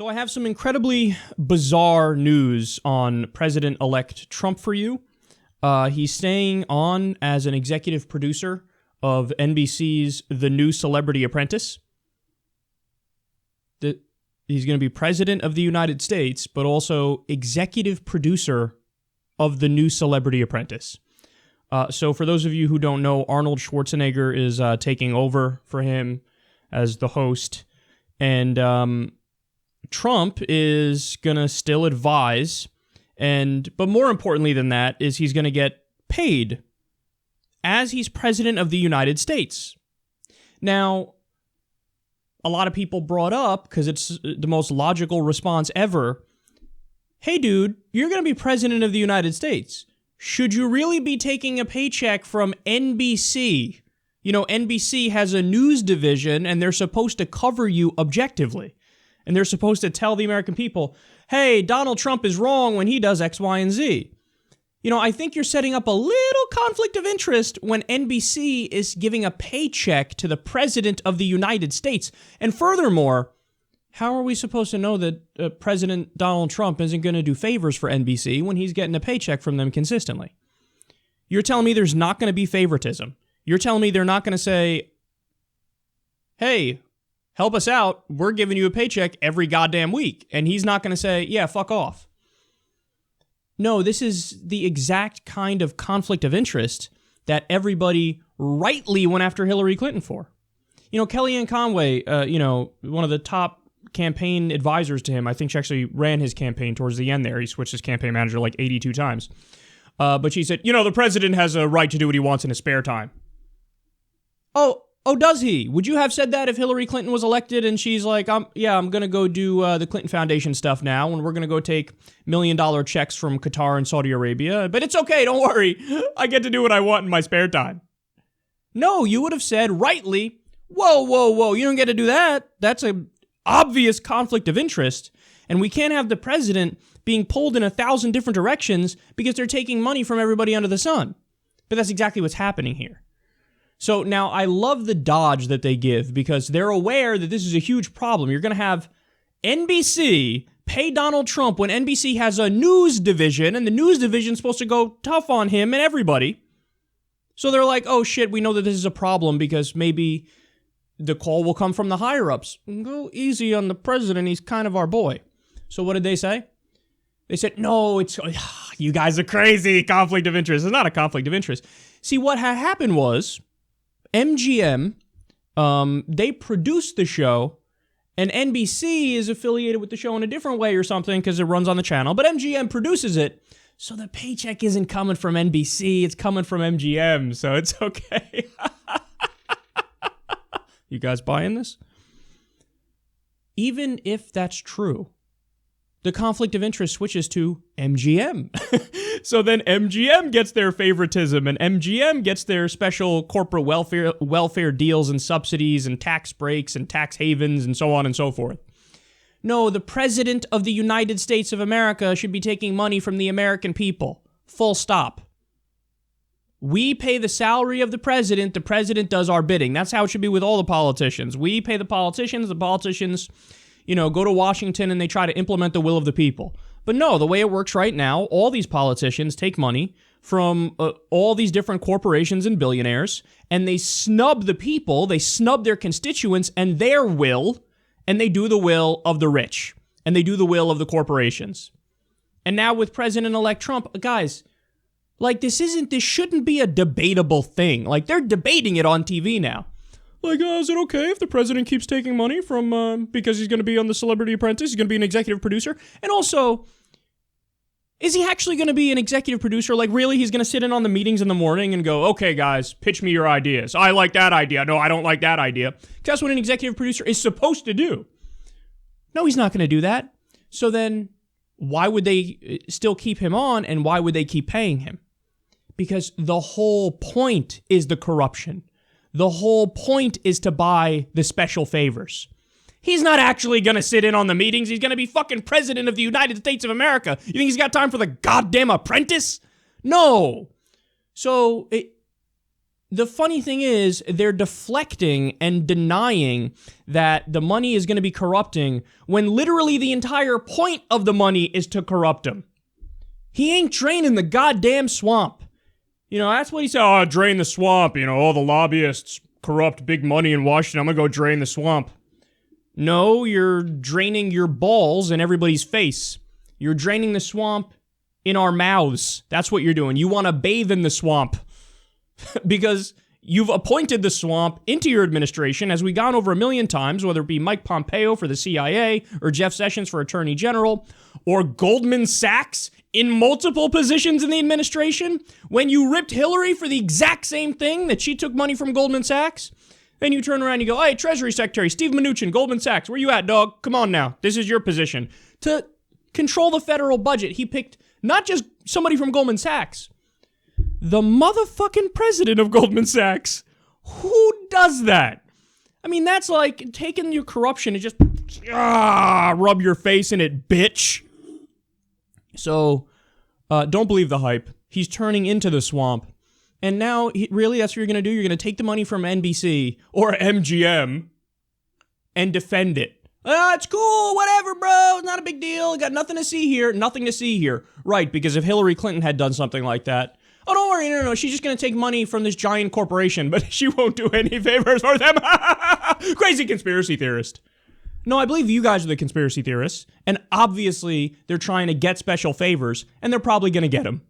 So I have some incredibly bizarre news on President-elect Trump for you. He's staying on as an executive producer of NBC's The New Celebrity Apprentice. He's going to be president of the United States, but also executive producer of The New Celebrity Apprentice. So for those of you who don't know, Arnold Schwarzenegger is taking over for him as the host. And Trump is going to still advise, but more importantly than that is he's going to get paid as he's president of the United States. Now, a lot of people brought up, because it's the most logical response ever, hey dude, you're going to be president of the United States. Should you really be taking a paycheck from NBC? You know, NBC has a news division and they're supposed to cover you objectively. And they're supposed to tell the American people, hey, Donald Trump is wrong when he does X, Y, and Z. You know, I think you're setting up a little conflict of interest when NBC is giving a paycheck to the President of the United States. And furthermore, how are we supposed to know that President Donald Trump isn't going to do favors for NBC when he's getting a paycheck from them consistently? You're telling me there's not going to be favoritism. You're telling me they're not going to say, hey, help us out, we're giving you a paycheck every goddamn week. And he's not going to say, yeah, fuck off. No, this is the exact kind of conflict of interest that everybody rightly went after Hillary Clinton for. You know, Kellyanne Conway, one of the top campaign advisors to him, I think she actually ran his campaign towards the end there. He switched his campaign manager like 82 times. But she said, you know, the president has a right to do what he wants in his spare time. Oh, does he? Would you have said that if Hillary Clinton was elected and she's like, I'm going to go do the Clinton Foundation stuff now, and we're going to go take $1 million checks from Qatar and Saudi Arabia, but it's okay, don't worry. I get to do what I want in my spare time. No, you would have said rightly, whoa, you don't get to do that. That's an obvious conflict of interest, and we can't have the president being pulled in 1,000 different directions because they're taking money from everybody under the sun. But that's exactly what's happening here. So now I love the dodge that they give because they're aware that this is a huge problem. You're going to have NBC pay Donald Trump when NBC has a news division, and the news division is supposed to go tough on him and everybody. So they're like, oh shit, we know that this is a problem because maybe the call will come from the higher-ups. Go easy on the president, he's kind of our boy. So what did they say? They said, no, you guys are crazy, conflict of interest. It's not a conflict of interest. See, what had happened was MGM, they produced the show, and NBC is affiliated with the show in a different way or something because it runs on the channel, but MGM produces it, so the paycheck isn't coming from NBC, it's coming from MGM, so it's okay. You guys buying this? Even if that's true, the conflict of interest switches to MGM. So then MGM gets their favoritism, and MGM gets their special corporate welfare deals and subsidies and tax breaks and tax havens and so on and so forth. No, the President of the United States of America should be taking money from the American people. Full stop. We pay the salary of the president does our bidding. That's how it should be with all the politicians. We pay the politicians go to Washington and they try to implement the will of the people. But no, the way it works right now, all these politicians take money from all these different corporations and billionaires, and they snub the people, they snub their constituents and their will, and they do the will of the rich, and they do the will of the corporations. And now with President-elect Trump, guys, this shouldn't be a debatable thing. They're debating it on TV now. Is it okay if the president keeps taking money from, because he's going to be on The Celebrity Apprentice, he's going to be an executive producer? And also, is he actually going to be an executive producer? Really, he's going to sit in on the meetings in the morning and go, okay, guys, pitch me your ideas. I like that idea. No, I don't like that idea. Because that's what an executive producer is supposed to do. No, he's not going to do that. So then, why would they still keep him on, and why would they keep paying him? Because the whole point is the corruption. The whole point is to buy the special favors. He's not actually going to sit in on the meetings. He's going to be fucking president of the United States of America. You think he's got time for the goddamn Apprentice? No. So the funny thing is, they're deflecting and denying that the money is going to be corrupting when literally the entire point of the money is to corrupt him. He ain't draining the goddamn swamp. That's what he said. Oh, drain the swamp. All the lobbyists corrupt big money in Washington. I'm going to go drain the swamp. No, you're draining your balls in everybody's face. You're draining the swamp in our mouths. That's what you're doing. You want to bathe in the swamp. Because you've appointed the swamp into your administration, as we've gone over a million times, whether it be Mike Pompeo for the CIA, or Jeff Sessions for Attorney General, or Goldman Sachs in multiple positions in the administration. When you ripped Hillary for the exact same thing, that she took money from Goldman Sachs, then you turn around and you go, hey, Treasury Secretary Steve Mnuchin, Goldman Sachs, where you at, dog? Come on now. This is your position. To control the federal budget, he picked not just somebody from Goldman Sachs, the motherfucking president of Goldman Sachs. Who does that? I mean, that's like taking your corruption and just rub your face in it, bitch. So, don't believe the hype. He's turning into the swamp. And now, really, that's what you're going to do? You're going to take the money from NBC or MGM and defend it. It's cool, whatever, bro. It's not a big deal. Got nothing to see here. Nothing to see here. Right, because if Hillary Clinton had done something like that, oh, don't worry, no. She's just going to take money from this giant corporation, but she won't do any favors for them. Crazy conspiracy theorist. No, I believe you guys are the conspiracy theorists, and obviously they're trying to get special favors, and they're probably going to get them.